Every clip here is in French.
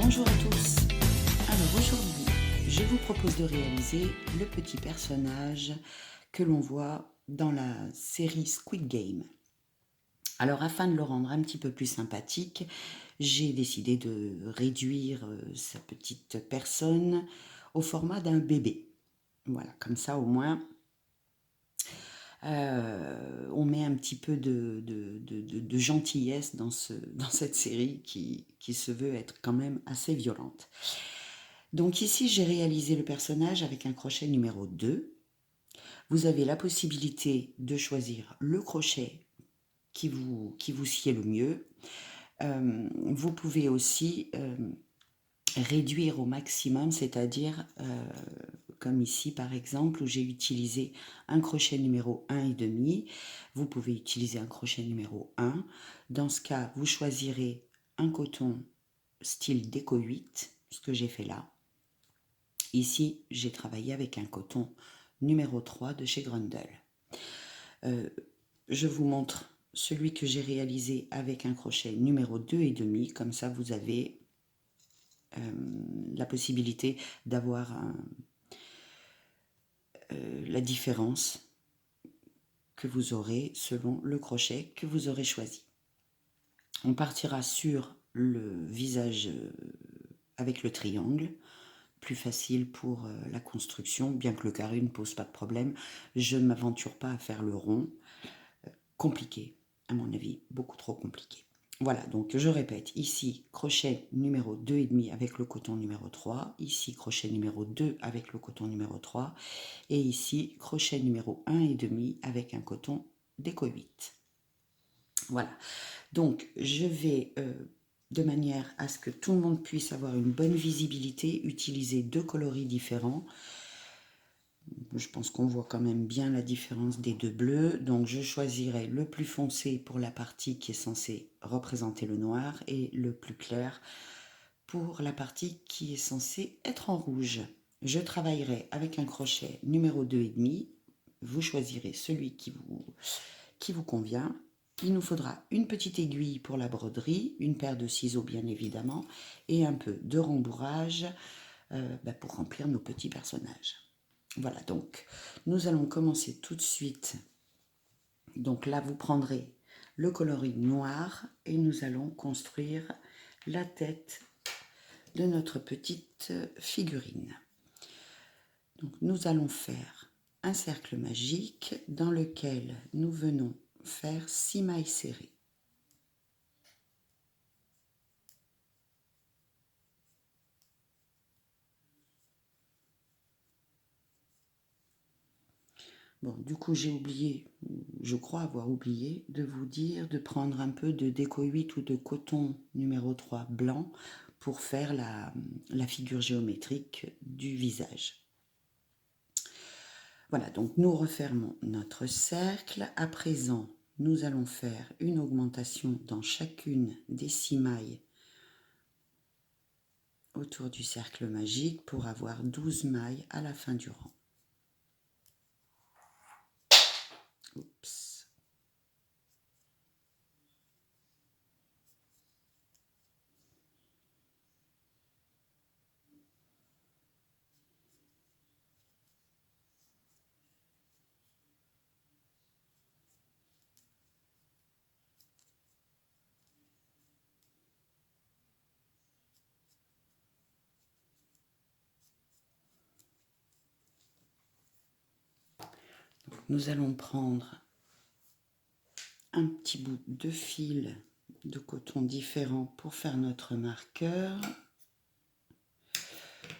Bonjour à tous. Alors aujourd'hui, je vous propose de réaliser le petit personnage que l'on voit dans la série Squid Game. Alors afin de le rendre un petit peu plus sympathique, j'ai décidé de réduire sa petite personne au format d'un bébé. Voilà, comme ça au moins on met un petit peu de gentillesse dans cette série qui se veut être quand même assez violente. Donc ici, j'ai réalisé le personnage avec un crochet numéro 2. Vous avez la possibilité de choisir le crochet qui vous sied le mieux. Vous pouvez aussi réduire au maximum, c'est-à-dire comme ici par exemple où j'ai utilisé un crochet numéro 1,5, vous pouvez utiliser un crochet numéro 1. Dans ce cas, vous choisirez un coton style déco 8, ce que j'ai fait là. Ici, j'ai travaillé avec un coton numéro 3 de chez Grundle. Je vous montre celui que j'ai réalisé avec un crochet numéro 2,5, comme ça vous avez la possibilité d'avoir la différence que vous aurez selon le crochet que vous aurez choisi. On partira sur le visage avec le triangle, plus facile pour la construction, bien que le carré ne pose pas de problème. Je ne m'aventure pas à faire le rond, compliqué, à mon avis, beaucoup trop compliqué. Voilà, donc je répète, ici crochet numéro 2,5 avec le coton numéro 3, ici crochet numéro 2 avec le coton numéro 3, et ici crochet numéro 1,5 avec un coton déco 8. Voilà, donc je vais, de manière à ce que tout le monde puisse avoir une bonne visibilité, utiliser deux coloris différents. Je pense qu'on voit quand même bien la différence des deux bleus. Donc je choisirai le plus foncé pour la partie qui est censée représenter le noir et le plus clair pour la partie qui est censée être en rouge. Je travaillerai avec un crochet numéro 2,5. Vous choisirez celui qui vous convient. Il nous faudra une petite aiguille pour la broderie, une paire de ciseaux bien évidemment, et un peu de rembourrage pour remplir nos petits personnages. Voilà, donc nous allons commencer tout de suite. Donc là, vous prendrez le coloris noir et nous allons construire la tête de notre petite figurine. Donc nous allons faire un cercle magique dans lequel nous venons faire 6 mailles serrées. Bon, du coup, j'ai oublié, je crois avoir oublié, de vous dire de prendre un peu de déco 8 ou de coton numéro 3 blanc pour faire la figure géométrique du visage. Voilà, donc nous refermons notre cercle. À présent, nous allons faire une augmentation dans chacune des 6 mailles autour du cercle magique pour avoir 12 mailles à la fin du rang. Oups. Nous allons prendre un petit bout de fil de coton différent pour faire notre marqueur.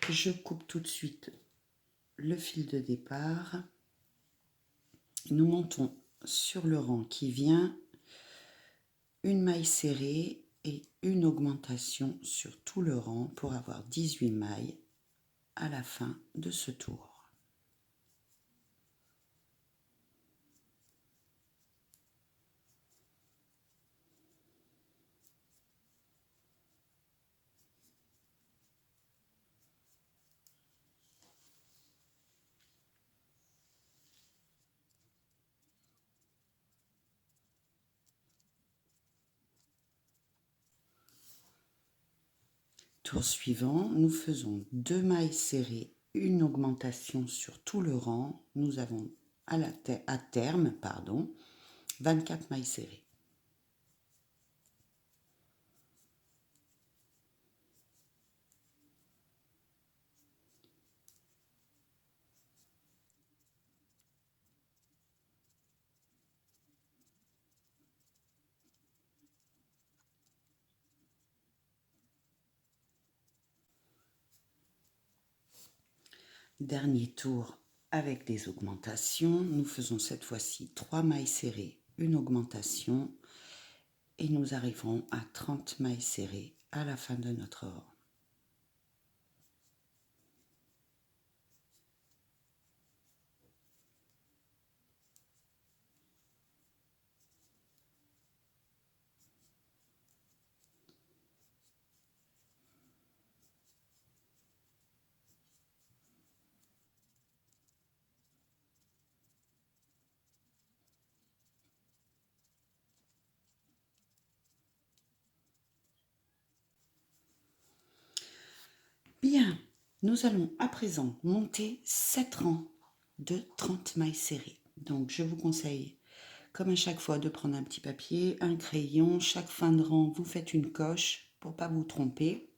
Je coupe tout de suite le fil de départ. Nous montons sur le rang qui vient une maille serrée et une augmentation sur tout le rang pour avoir 18 mailles à la fin de ce tour. Tour suivant, nous faisons 2 mailles serrées, une augmentation sur tout le rang. Nous avons à terme 24 mailles serrées. Dernier tour avec des augmentations. Nous faisons cette fois-ci 3 mailles serrées, une augmentation et nous arriverons à 30 mailles serrées à la fin de notre rang. Bien, nous allons à présent monter 7 rangs de 30 mailles serrées. Donc je vous conseille, comme à chaque fois, de prendre un petit papier, un crayon. Chaque fin de rang, vous faites une coche pour ne pas vous tromper.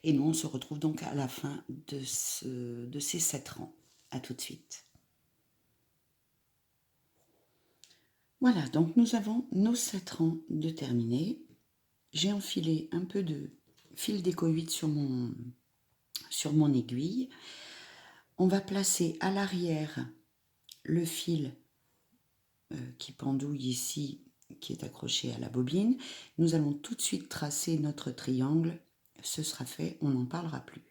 Et nous, on se retrouve donc à la fin de ces 7 rangs. À tout de suite. Voilà, donc nous avons nos 7 rangs de terminés. J'ai enfilé un peu de fil d'éco-huile sur mon aiguille. On va placer à l'arrière le fil qui pendouille ici, qui est accroché à la bobine. Nous allons tout de suite tracer notre triangle. Ce sera fait, on n'en parlera plus.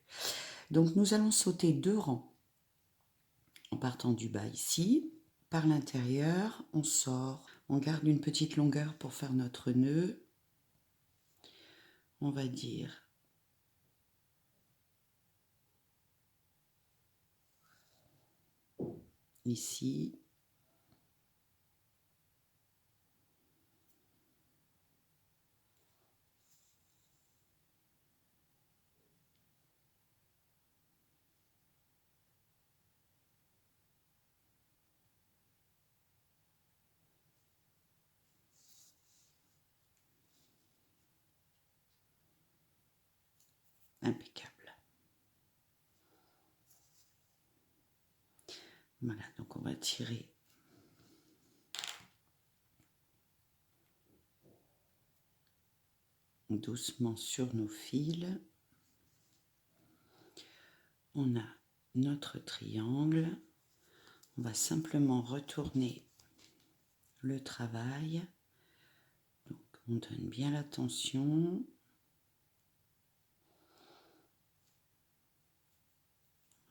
Donc nous allons sauter 2 rangs en partant du bas ici. Par l'intérieur, on sort, on garde une petite longueur pour faire notre nœud. On va dire ici. Impeccable. Voilà, donc on va tirer doucement sur nos fils. On a notre triangle. On va simplement retourner le travail. Donc on donne bien l'attention.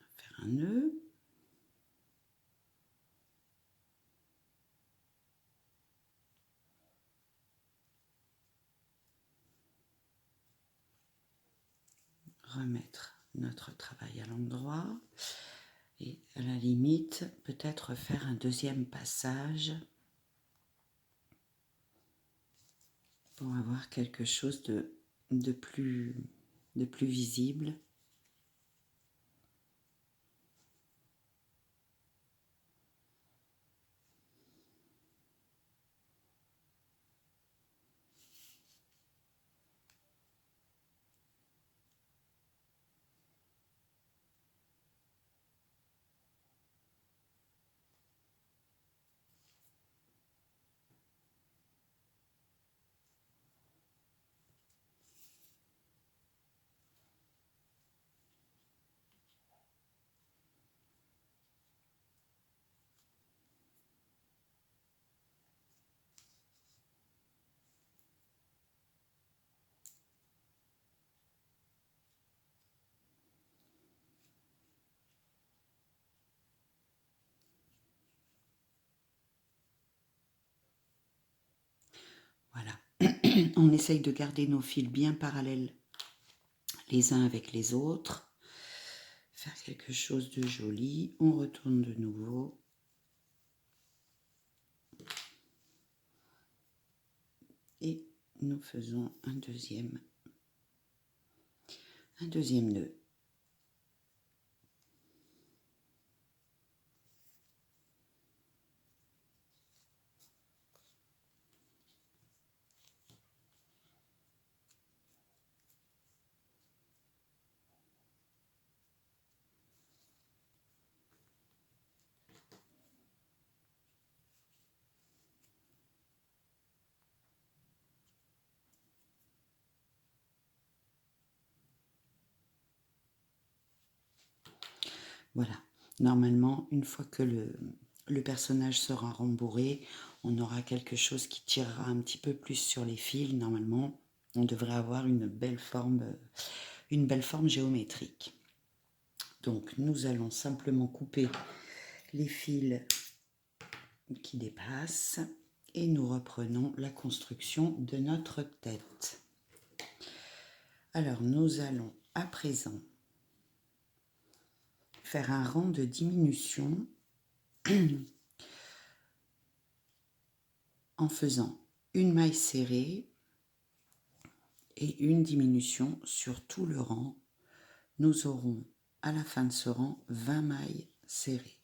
On va faire un nœud. Remettre notre travail à l'endroit et à la limite peut-être faire un deuxième passage pour avoir quelque chose de plus visible. Voilà. On essaye de garder nos fils bien parallèles les uns avec les autres. Faire quelque chose de joli. On retourne de nouveau. Et nous faisons un deuxième un deuxième nœud. Voilà. Normalement, une fois que le personnage sera rembourré, on aura quelque chose qui tirera un petit peu plus sur les fils. Normalement, on devrait avoir une belle forme géométrique. Donc, nous allons simplement couper les fils qui dépassent et nous reprenons la construction de notre tête. Alors, nous allons à présent faire un rang de diminution en faisant une maille serrée et une diminution sur tout le rang. Nous aurons à la fin de ce rang 20 mailles serrées.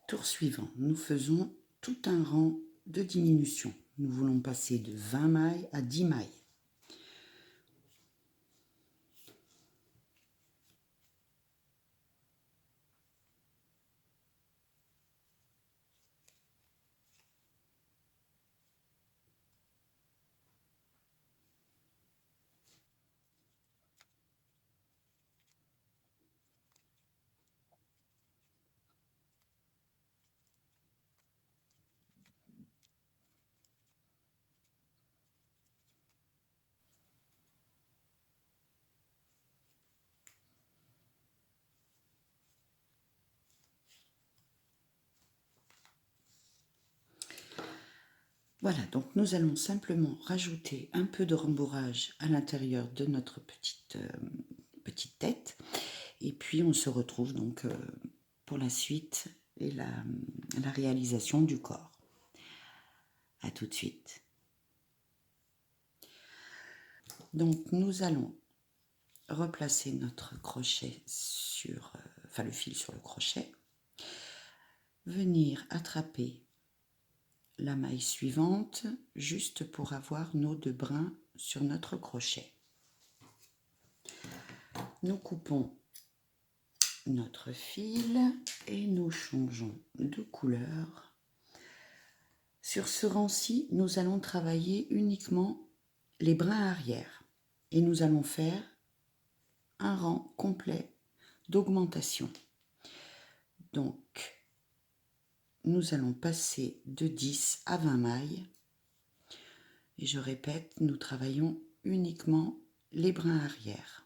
Tour suivant, nous faisons tout un rang de diminution. Nous voulons passer de 20 mailles à 10 mailles. Voilà, donc nous allons simplement rajouter un peu de rembourrage à l'intérieur de notre petite tête. Et puis on se retrouve donc pour la suite et la réalisation du corps. À tout de suite. Donc nous allons replacer notre crochet sur, le fil sur le crochet, venir attraper la maille suivante juste pour avoir nos 2 brins sur notre crochet. Nous coupons notre fil et nous changeons de couleur. Sur ce rang-ci, nous allons travailler uniquement les brins arrière et nous allons faire un rang complet d'augmentation. Donc, nous allons passer de 10 à 20 mailles. Et je répète, nous travaillons uniquement les brins arrière.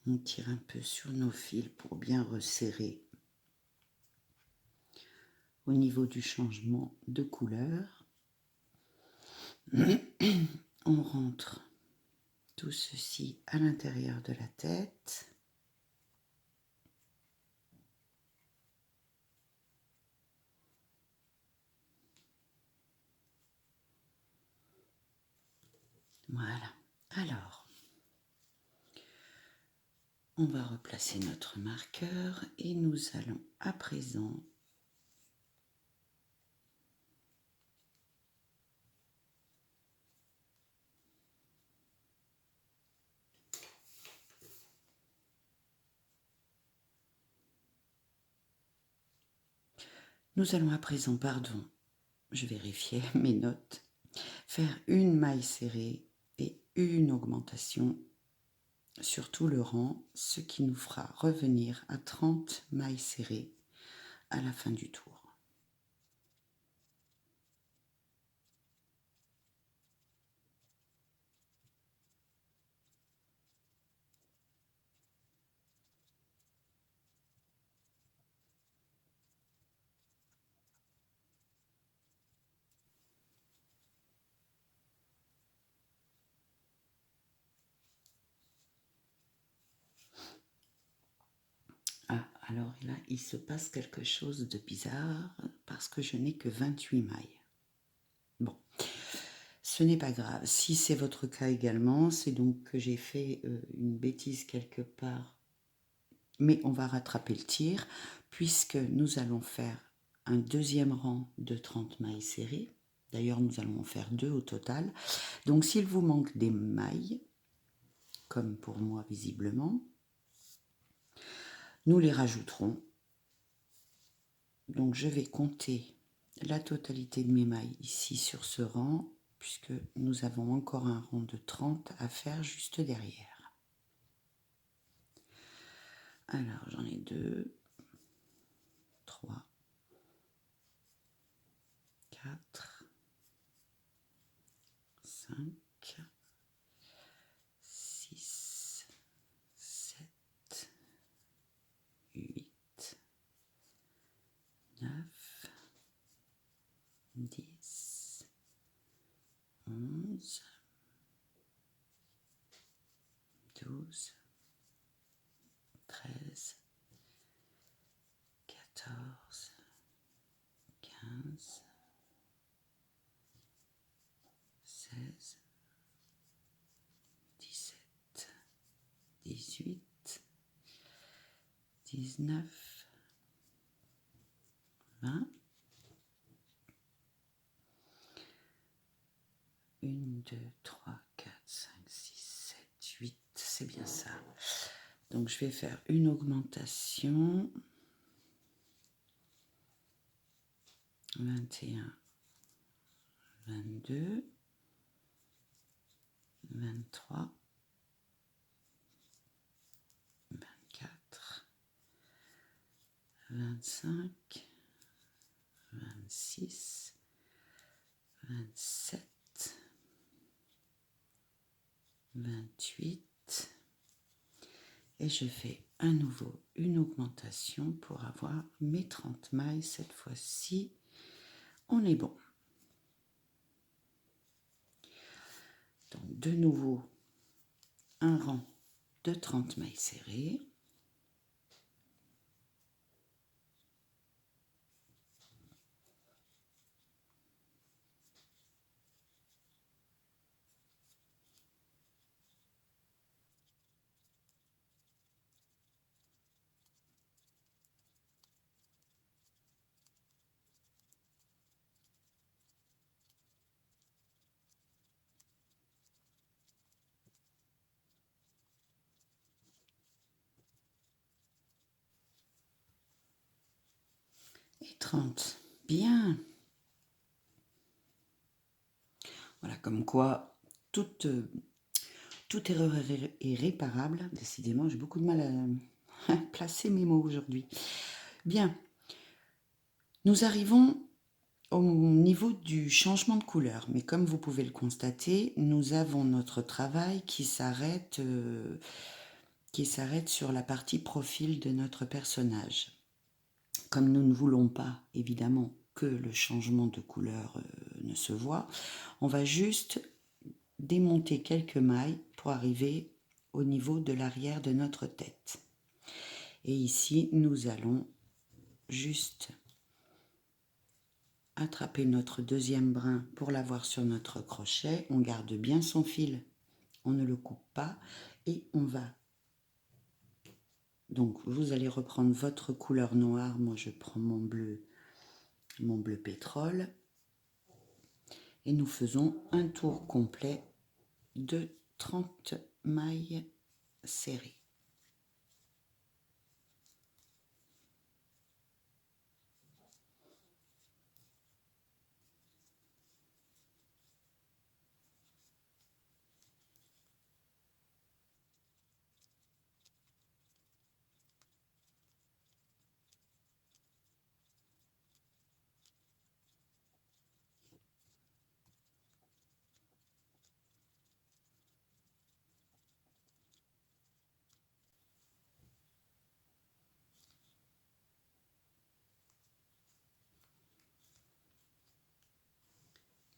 On tire un peu sur nos fils pour bien resserrer au niveau du changement de couleur. On rentre tout ceci à l'intérieur de la tête. Voilà. Alors, on va replacer notre marqueur et nous allons à présent pardon, je vérifiais mes notes, faire une maille serrée et une augmentation sur tout le rang, ce qui nous fera revenir à 30 mailles serrées à la fin du tour. Ah, alors là, il se passe quelque chose de bizarre parce que je n'ai que 28 mailles. Bon, ce n'est pas grave. Si c'est votre cas également, c'est donc que j'ai fait une bêtise quelque part. Mais on va rattraper le tir puisque nous allons faire un deuxième rang de 30 mailles serrées. D'ailleurs, nous allons en faire 2 au total. Donc, s'il vous manque des mailles, comme pour moi visiblement, nous les rajouterons. Donc je vais compter la totalité de mes mailles ici sur ce rang, puisque nous avons encore un rang de 30 à faire juste derrière. Alors j'en ai 2, 3, 4, 5, 6, 7, 8, 9, 10, 11, 12, 13, 14, 15, 16, 17, 18, 19, 20. 1, 2, 3, 4, 5, 6, 7, 8, c'est bien ça. Donc je vais faire une augmentation. 21, 22, 23, 24, 25, 26, 27, 28. Et je fais à nouveau une augmentation pour avoir mes 30 mailles. Cette fois-ci, on est bon. Donc de nouveau, un rang de 30 mailles serrées. Et 30. Bien. Voilà, comme quoi toute erreur est réparable. Décidément, j'ai beaucoup de mal à placer mes mots aujourd'hui. Bien. Nous arrivons au niveau du changement de couleur. Mais comme vous pouvez le constater, nous avons notre travail qui s'arrête sur la partie profil de notre personnage. Comme nous ne voulons pas, évidemment, que le changement de couleur ne se voit, on va juste démonter quelques mailles pour arriver au niveau de l'arrière de notre tête. Et ici, nous allons juste attraper notre deuxième brin pour l'avoir sur notre crochet. On garde bien son fil, on ne le coupe pas et on va. Donc vous allez reprendre votre couleur noire, moi je prends mon bleu pétrole et nous faisons un tour complet de 30 mailles serrées.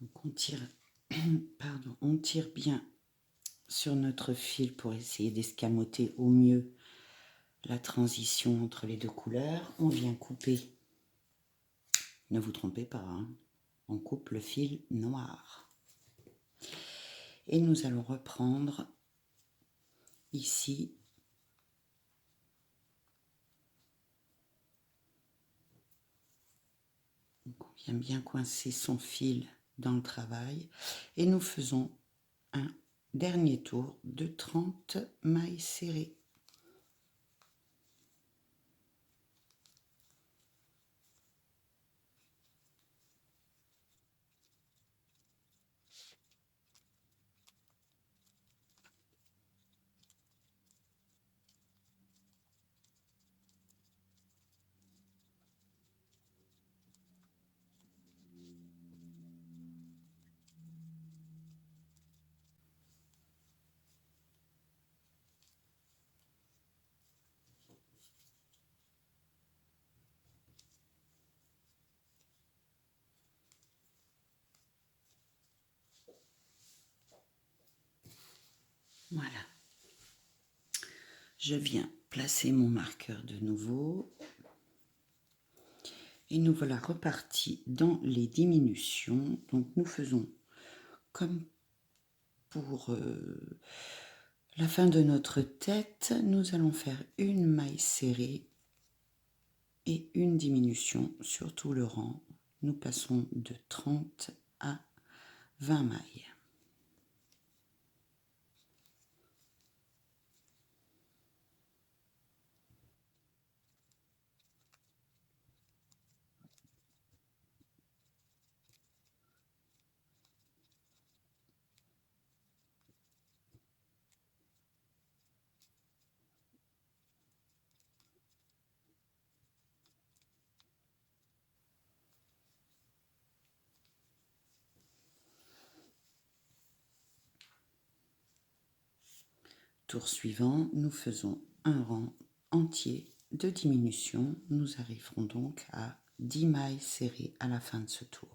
Donc on tire, pardon, on tire bien sur notre fil pour essayer d'escamoter au mieux la transition entre les deux couleurs. On vient couper, ne vous trompez pas, hein, on coupe le fil noir. Et nous allons reprendre ici donc on vient bien coincer son fil dans le travail et nous faisons un dernier tour de 30 mailles serrées. Voilà. Je viens placer mon marqueur de nouveau. Et nous voilà repartis dans les diminutions. Donc nous faisons comme pour la fin de notre tête, nous allons faire une maille serrée et une diminution sur tout le rang. Nous passons de 30 à 20 mailles. Tour suivant, nous faisons un rang entier de diminution. Nous arriverons donc à 10 mailles serrées à la fin de ce tour.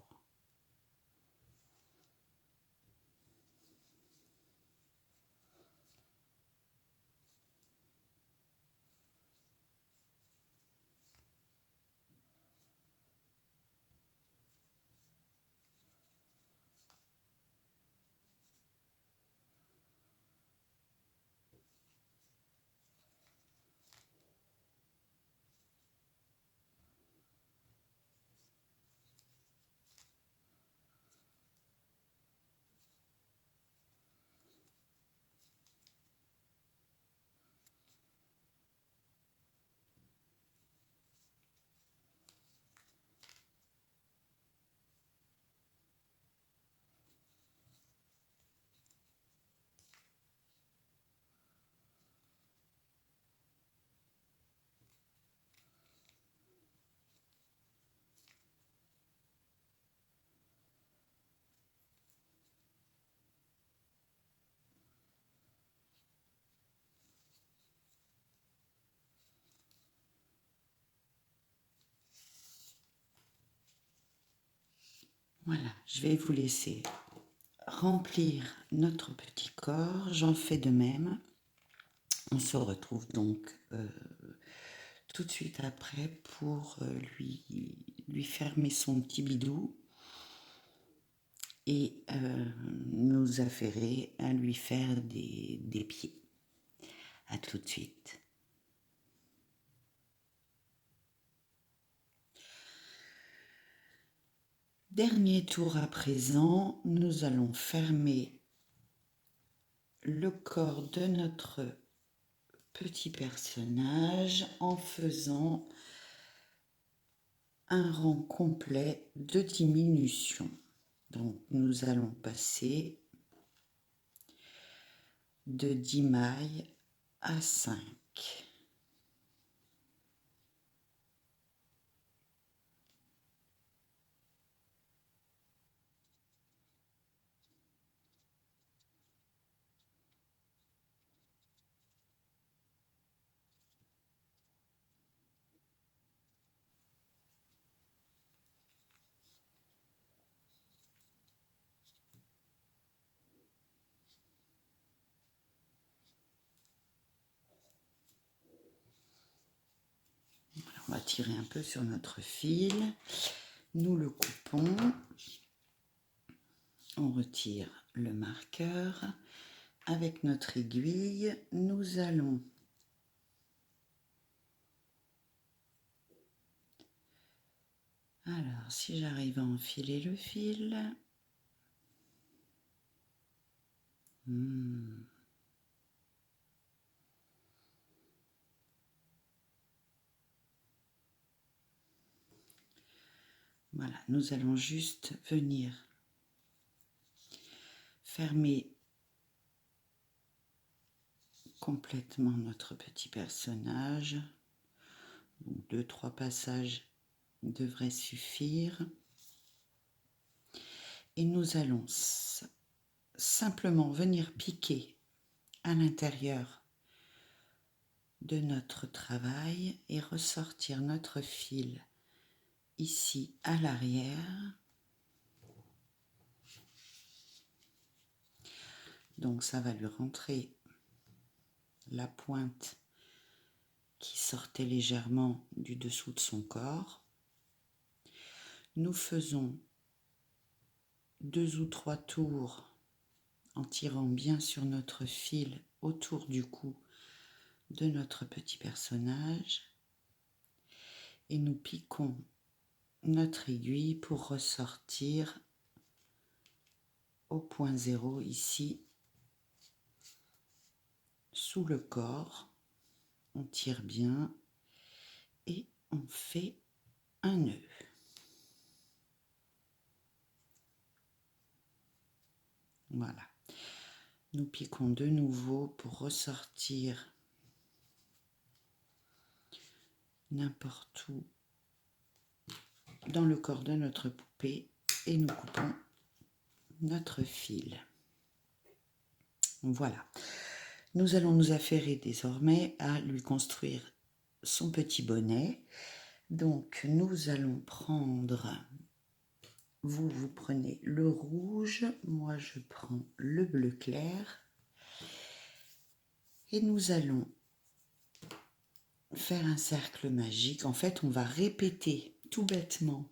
Voilà, je vais vous laisser remplir notre petit corps. J'en fais de même. On se retrouve donc tout de suite après pour lui fermer son petit bidou et nous affairer à lui faire des pieds. À tout de suite. Dernier tour à présent, nous allons fermer le corps de notre petit personnage en faisant un rang complet de diminution. Donc nous allons passer de 10 mailles à 5. On va tirer un peu sur notre fil, nous le coupons, on retire le marqueur, avec notre aiguille, nous allons alors si j'arrive à enfiler le fil, voilà, nous allons juste venir fermer complètement notre petit personnage. 2-3 passages devraient suffire. Et nous allons simplement venir piquer à l'intérieur de notre travail et ressortir notre fil ici à l'arrière. Donc ça va lui rentrer la pointe qui sortait légèrement du dessous de son corps. Nous faisons 2 ou 3 tours en tirant bien sur notre fil autour du cou de notre petit personnage et nous piquons notre aiguille pour ressortir au point 0 ici sous le corps. On tire bien et on fait un nœud. Voilà. Nous piquons de nouveau pour ressortir n'importe où dans le corps de notre poupée et nous coupons notre fil. Voilà. Nous allons nous affairer désormais à lui construire son petit bonnet. Donc nous allons prendre, vous prenez le rouge, moi je prends le bleu clair et nous allons faire un cercle magique. En fait, on va répéter tout bêtement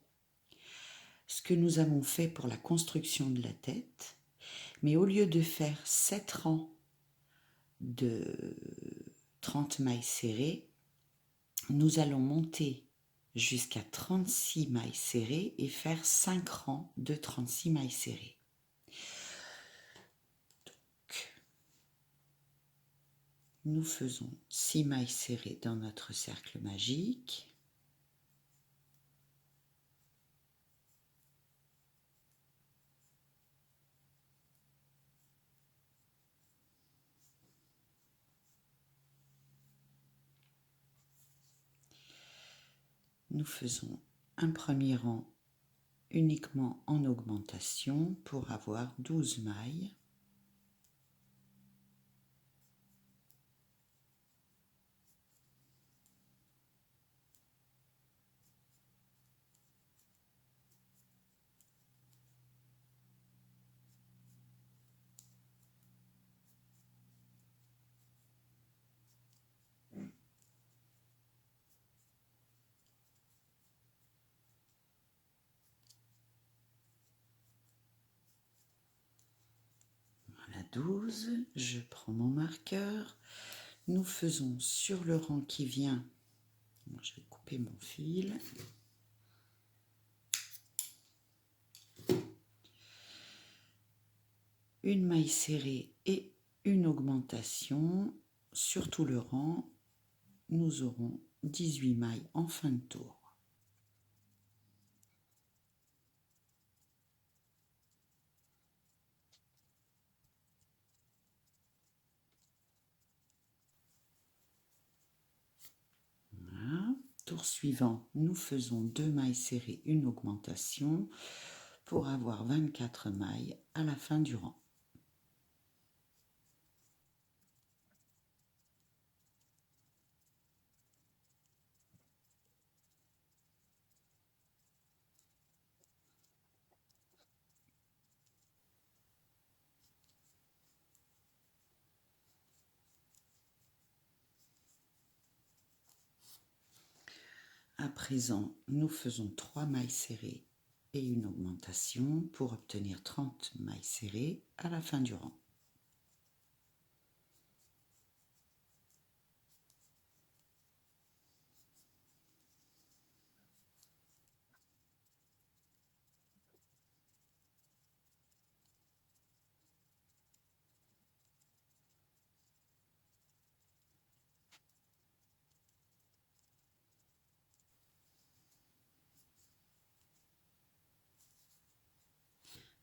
ce que nous avons fait pour la construction de la tête, mais au lieu de faire 7 rangs de 30 mailles serrées, nous allons monter jusqu'à 36 mailles serrées et faire 5 rangs de 36 mailles serrées. Donc, nous faisons 6 mailles serrées dans notre cercle magique. Nous faisons un premier rang uniquement en augmentation pour avoir 12 mailles. 12, je prends mon marqueur. Nous faisons sur le rang qui vient, je vais couper mon fil. Une maille serrée et une augmentation. Sur tout le rang, nous aurons 18 mailles en fin de tour. Voilà. Tour suivant, nous faisons 2 mailles serrées, une augmentation pour avoir 24 mailles à la fin du rang. À présent, nous faisons 3 mailles serrées et une augmentation pour obtenir 30 mailles serrées à la fin du rang.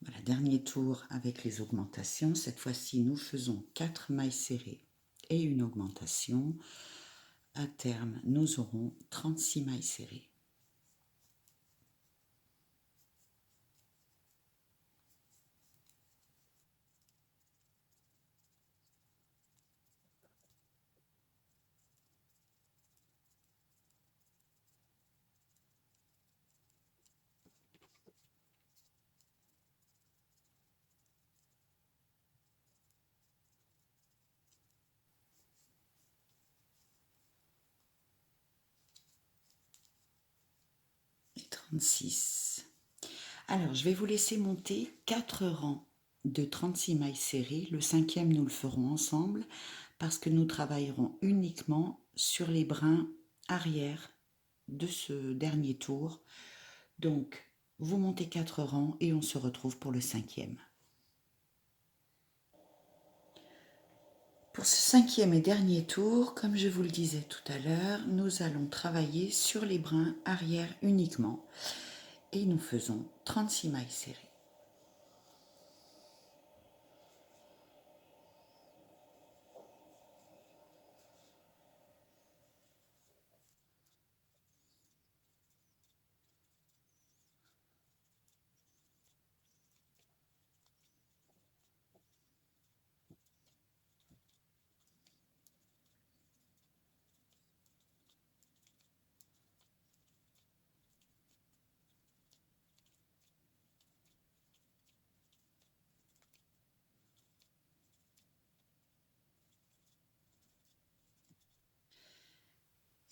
Voilà, dernier tour avec les augmentations. Cette fois-ci, nous faisons 4 mailles serrées et une augmentation. À terme, nous aurons 36 mailles serrées. Et 36. Alors, je vais vous laisser monter 4 rangs de 36 mailles serrées. Le 5e, nous le ferons ensemble parce que nous travaillerons uniquement sur les brins arrière de ce dernier tour. Donc, vous montez 4 rangs et on se retrouve pour le 5e. Pour ce 5e et dernier tour, comme je vous le disais tout à l'heure, nous allons travailler sur les brins arrière uniquement et nous faisons 36 mailles serrées.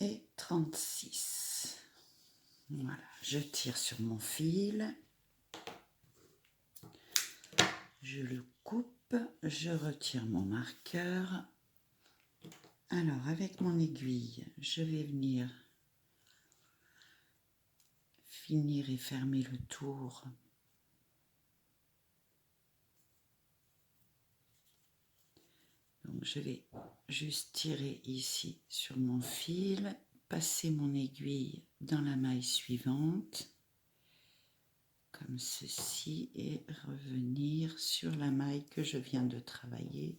Et 36. Voilà, je tire sur mon fil, je le coupe, je retire mon marqueur. Alors avec mon aiguille, je vais venir finir et fermer le tour. Donc je vais juste tirer ici sur mon fil, passer mon aiguille dans la maille suivante, comme ceci, et revenir sur la maille que je viens de travailler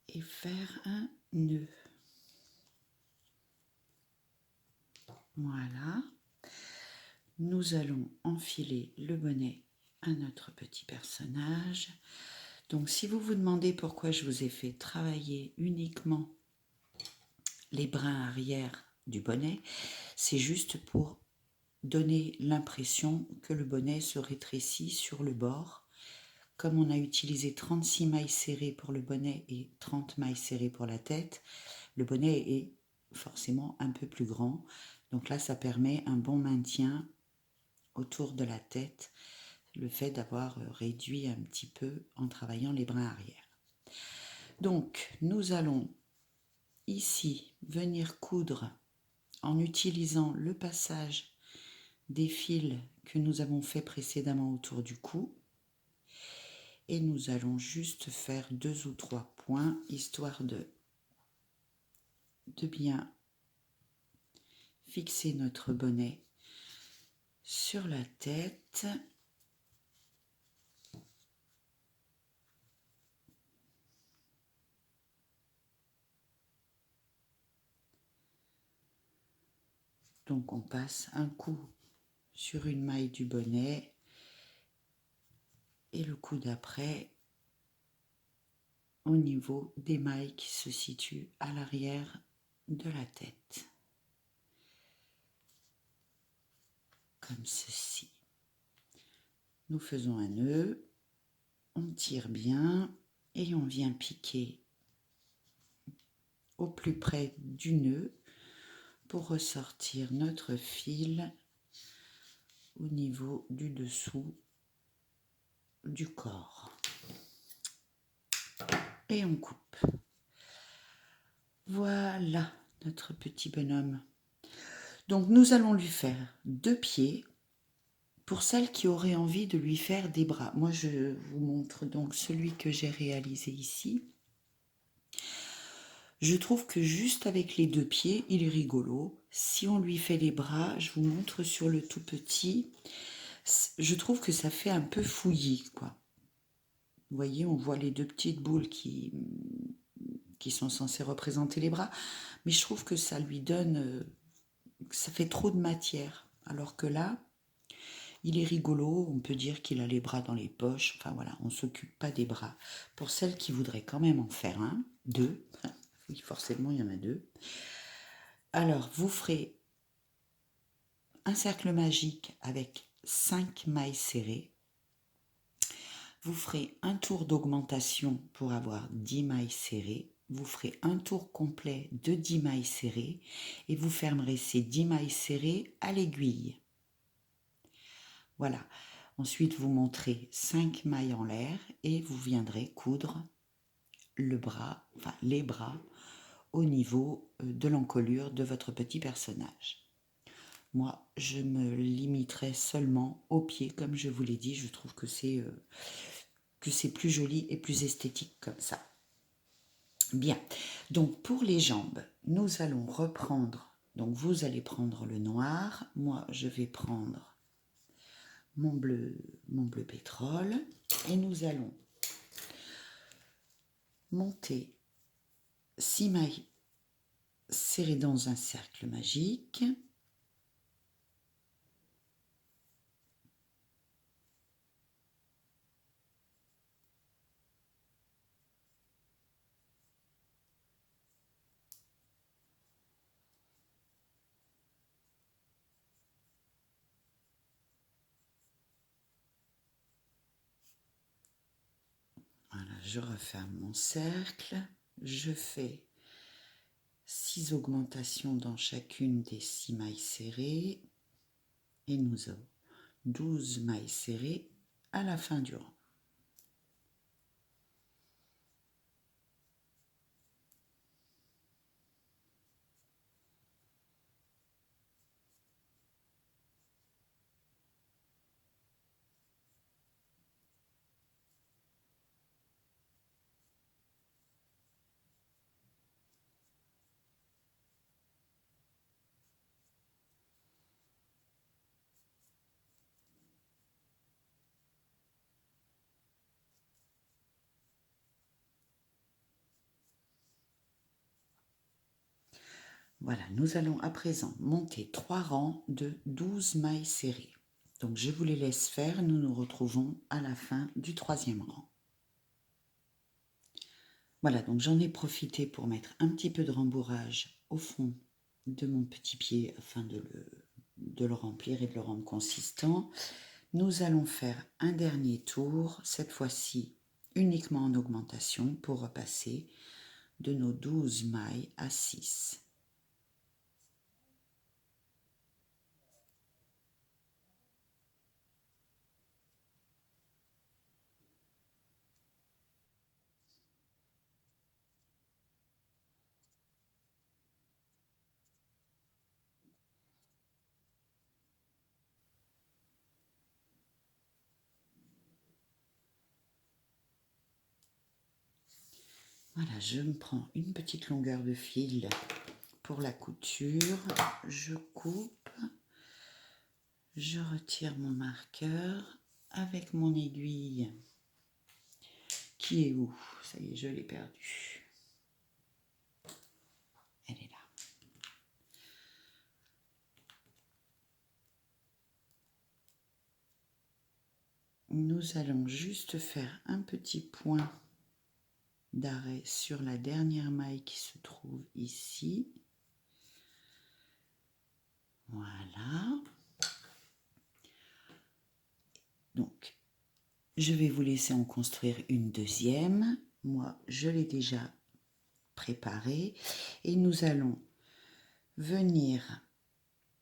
et faire un nœud. Voilà. Nous allons enfiler le bonnet à notre petit personnage. Donc si vous vous demandez pourquoi je vous ai fait travailler uniquement les brins arrière du bonnet, c'est juste pour donner l'impression que le bonnet se rétrécit sur le bord. Comme on a utilisé 36 mailles serrées pour le bonnet et 30 mailles serrées pour la tête, le bonnet est forcément un peu plus grand. Donc là, ça permet un bon maintien autour de la tête. le fait d'avoir réduit un petit peu en travaillant les brins arrière. Donc, nous allons ici venir coudre en utilisant le passage des fils que nous avons fait précédemment autour du cou. Et nous allons juste faire 2 ou 3 points, histoire de bien fixer notre bonnet sur la tête. Donc on passe un coup sur une maille du bonnet et le coup d'après au niveau des mailles qui se situent à l'arrière de la tête. Comme ceci. Nous faisons un nœud, on tire bien et on vient piquer au plus près du nœud pour ressortir notre fil au niveau du dessous du corps. Et on coupe. Voilà notre petit bonhomme. Donc nous allons lui faire 2 pieds. Pour celles qui auraient envie de lui faire des bras, moi je vous montre donc celui que j'ai réalisé ici. Je trouve que juste avec les 2 pieds, il est rigolo. Si on lui fait les bras, je vous montre sur le tout petit, je trouve que ça fait un peu fouillis, quoi. Vous voyez, on voit les 2 petites boules qui sont censées représenter les bras, mais je trouve que ça lui donne, ça fait trop de matière, alors que là, il est rigolo, on peut dire qu'il a les bras dans les poches, enfin voilà, on ne s'occupe pas des bras. Pour celles qui voudraient quand même en faire 2, oui forcément il y en a 2, alors vous ferez un cercle magique avec 5 mailles serrées, vous ferez un tour d'augmentation pour avoir 10 mailles serrées, vous ferez un tour complet de 10 mailles serrées et vous fermerez ces 10 mailles serrées à l'aiguille. Voilà. Ensuite, vous montrez 5 mailles en l'air et vous viendrez coudre le bras, enfin les bras, au niveau de l'encolure de votre petit personnage. Moi, je me limiterai seulement aux pieds, comme je vous l'ai dit. Je trouve que c'est plus joli et plus esthétique comme ça. Bien. Donc, pour les jambes, nous allons reprendre. Donc, vous allez prendre le noir. Moi, je vais prendre mon bleu pétrole. Et nous allons monter 6 mailles serrées dans un cercle magique. Voilà, je referme mon cercle, je fais 6 augmentations dans chacune des 6 mailles serrées et nous avons 12 mailles serrées à la fin du rang. Voilà, nous allons à présent monter 3 rangs de 12 mailles serrées. Donc je vous les laisse faire, nous nous retrouvons à la fin du 3e rang. Voilà, donc j'en ai profité pour mettre un petit peu de rembourrage au fond de mon petit pied afin de le remplir et de le rendre consistant. Nous allons faire un dernier tour, cette fois-ci uniquement en augmentation pour repasser de nos 12 mailles à 6. Voilà, je me prends une petite longueur de fil pour la couture. Je coupe. Je retire mon marqueur avec mon aiguille. Qui est où? Ça y est, je l'ai perdue. Elle est là. Nous allons juste faire un petit point d'arrêt sur la dernière maille qui se trouve ici. Voilà. Donc, je vais vous laisser en construire une deuxième. Moi, je l'ai déjà préparée. Et nous allons venir,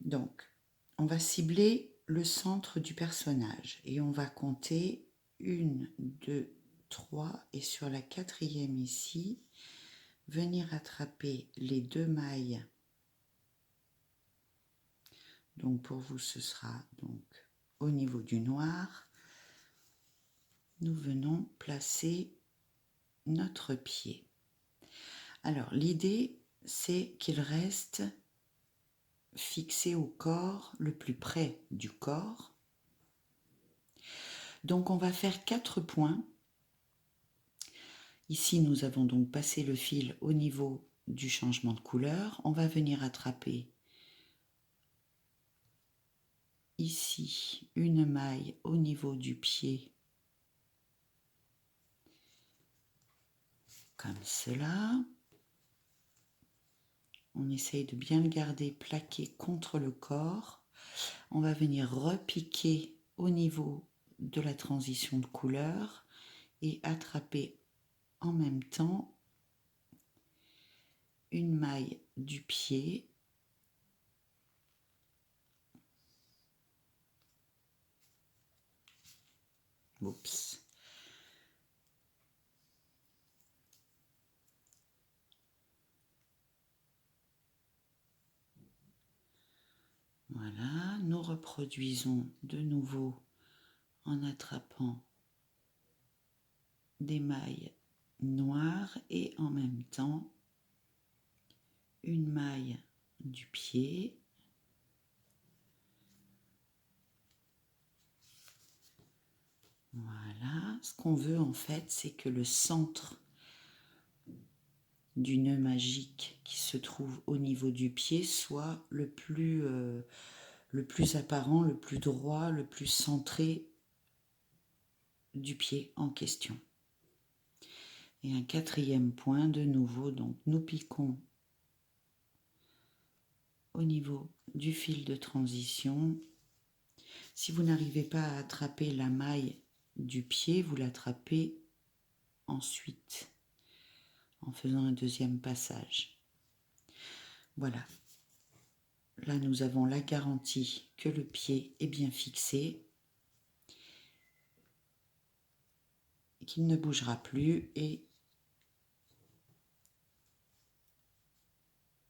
donc, on va cibler le centre du personnage et on va compter 1, 2, 3 et sur la quatrième ici, venir attraper les 2 mailles. Donc pour vous ce sera donc au niveau du noir. Nous venons placer notre pied. Alors l'idée c'est qu'il reste fixé au corps, le plus près du corps. Donc on va faire 4 points. Ici nous avons donc passé le fil au niveau du changement de couleur. On va venir attraper ici une maille au niveau du pied comme cela. On essaye de bien le garder plaqué contre le corps. On va venir repiquer au niveau de la transition de couleur et attraper en même temps une maille du pied. Oups. Voilà, nous reproduisons de nouveau en attrapant des mailles noires et en même temps une maille du pied. Voilà, ce qu'on veut en fait, c'est que le centre du nœud magique qui se trouve au niveau du pied soit le plus apparent, le plus droit, le plus centré du pied en question. Et un quatrième point, de nouveau, donc nous piquons au niveau du fil de transition. Si vous n'arrivez pas à attraper la maille du pied, vous l'attrapez ensuite en faisant un deuxième passage. Voilà. Là, nous avons la garantie que le pied est bien fixé, qu'il ne bougera plus et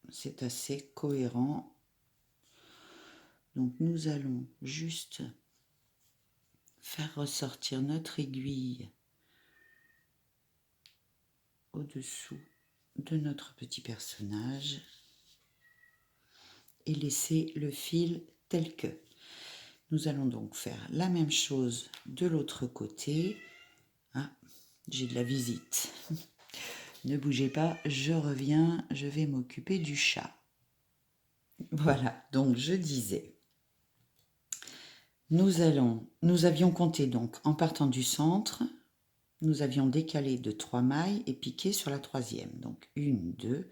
c'est assez cohérent. Donc nous allons juste faire ressortir notre aiguille au-dessous de notre petit personnage et laisser le fil tel que. Nous allons donc faire la même chose de l'autre côté. Ah, j'ai de la visite. Ne bougez pas, je reviens, je vais m'occuper du chat. Voilà, donc je disais, nous avions compté donc en partant du centre, nous avions décalé de 3 mailles et piqué sur la troisième. Donc 1, 2,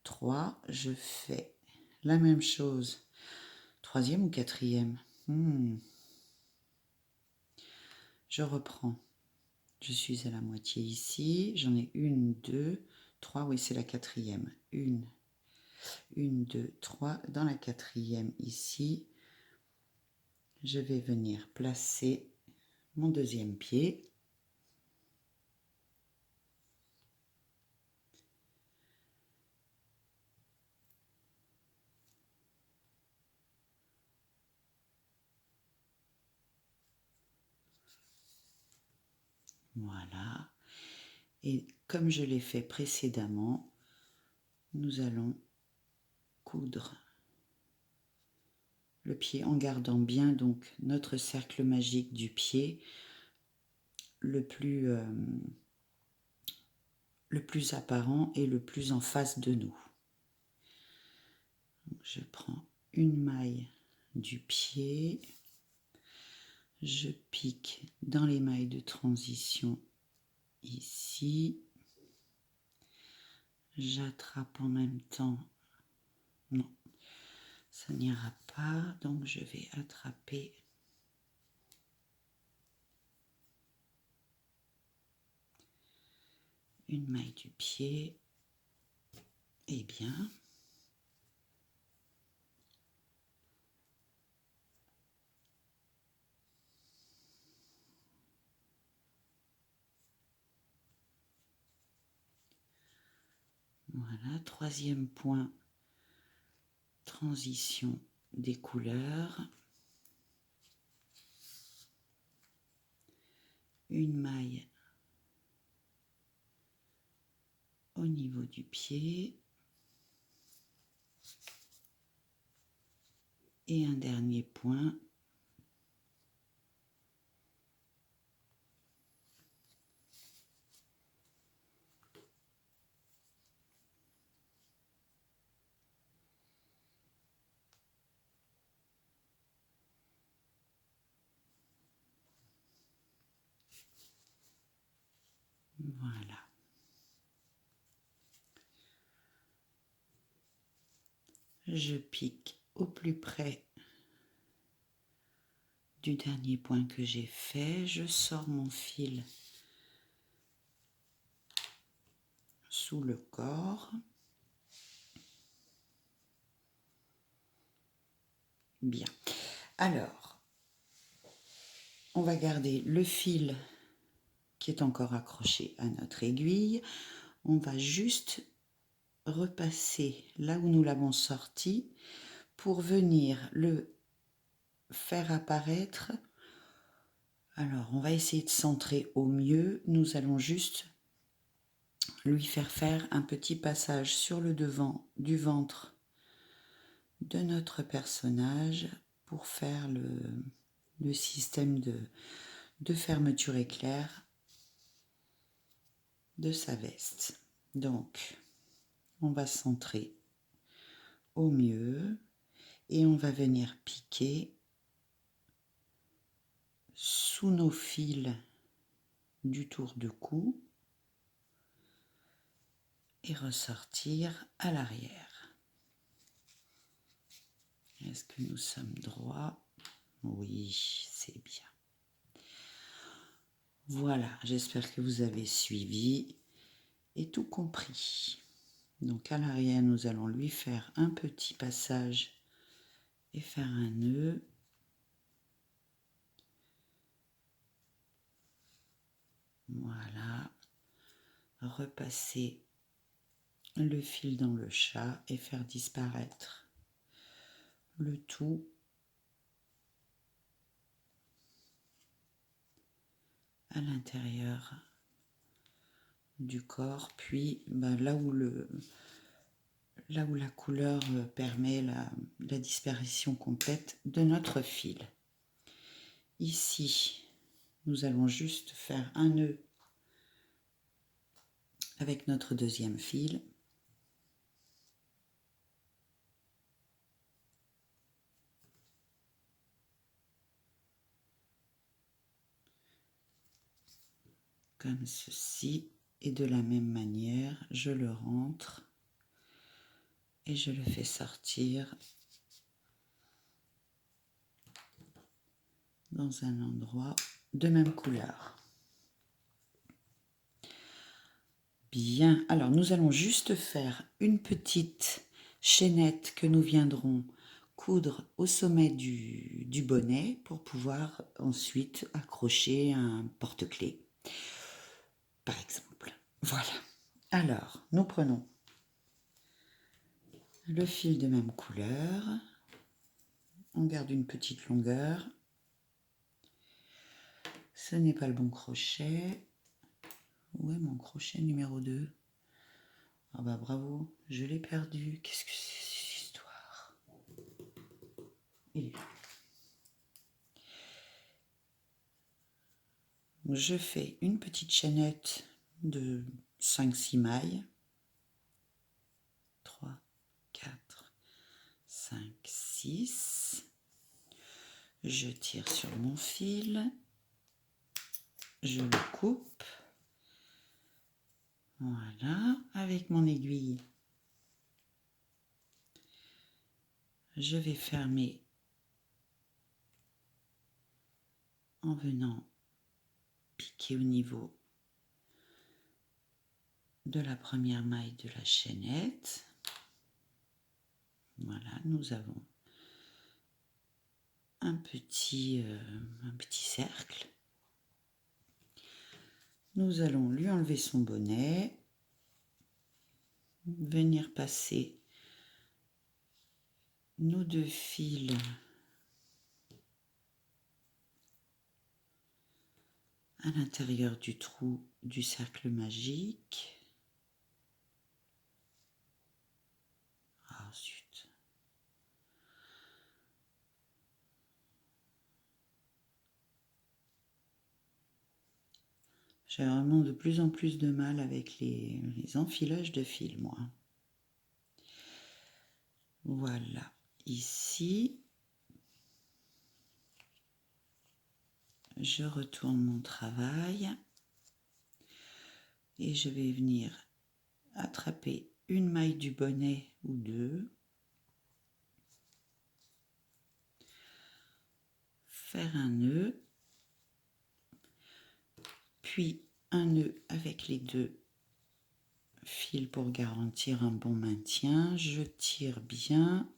3, je fais la même chose. Troisième ou quatrième? Je reprends. Je suis à la moitié ici, j'en ai 1, 2, 3, oui c'est la quatrième. 1, 2, 3, dans la quatrième ici, je vais venir placer mon deuxième pied. Voilà. Et comme je l'ai fait précédemment, nous allons coudre le pied en gardant bien donc notre cercle magique du pied le plus apparent et le plus en face de nous. Donc, je prends une maille du pied, je pique dans les mailles de transition ici, j'attrape en même temps, non, ça n'ira pas, donc je vais attraper une maille du pied, et bien, voilà, troisième point, transition des couleurs, une maille au niveau du pied et un dernier point voilà. Je pique au plus près du dernier point que j'ai fait, je sors mon fil sous le corps. Bien. Alors, on va garder le fil qui est encore accroché à notre aiguille. On va juste repasser là où nous l'avons sorti pour venir le faire apparaître. Alors, on va essayer de centrer au mieux. Nous allons juste lui faire un petit passage sur le devant du ventre de notre personnage pour faire le système de fermeture éclair de sa veste. Donc, on va centrer au mieux et on va venir piquer sous nos fils du tour de cou et ressortir à l'arrière. Est-ce que nous sommes droits? Oui, c'est bien. Voilà, j'espère que vous avez suivi et tout compris. Donc à l'arrière, nous allons lui faire un petit passage et faire un nœud. Voilà. Repasser le fil dans le chat et faire disparaître le tout à l'intérieur du corps, puis là où la couleur permet la disparition complète de notre fil. Ici, nous allons juste faire un nœud avec notre deuxième fil. Comme ceci, et de la même manière, je le rentre et je le fais sortir dans un endroit de même couleur. Bien, alors nous allons juste faire une petite chaînette que nous viendrons coudre au sommet du bonnet pour pouvoir ensuite accrocher un porte-clés, par exemple. Voilà. Alors, nous prenons le fil de même couleur, on garde une petite longueur, ce n'est pas le bon crochet, Où est mon crochet numéro 2? Ah bah bravo, je l'ai perdu. Qu'est-ce que c'est cette histoire? Il est là. Je fais une petite chaînette de 5-6 mailles. 3, 4, 5, 6. Je tire sur mon fil. Je le coupe. Voilà, avec mon aiguille, je vais fermer en venant piquer au niveau de la première maille de la chaînette. Voilà, nous avons un petit cercle. Nous allons lui enlever son bonnet, venir passer nos 2 fils à l'intérieur du trou du cercle magique. Ah zut. J'ai vraiment de plus en plus de mal avec les enfilages de fils, moi. Voilà, ici, je retourne mon travail et je vais venir attraper une maille du bonnet ou 2, faire un nœud, puis un nœud avec les 2 fils pour garantir un bon maintien. Je tire bien,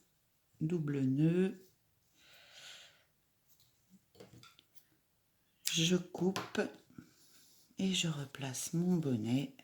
double nœud, je coupe et je replace mon bonnet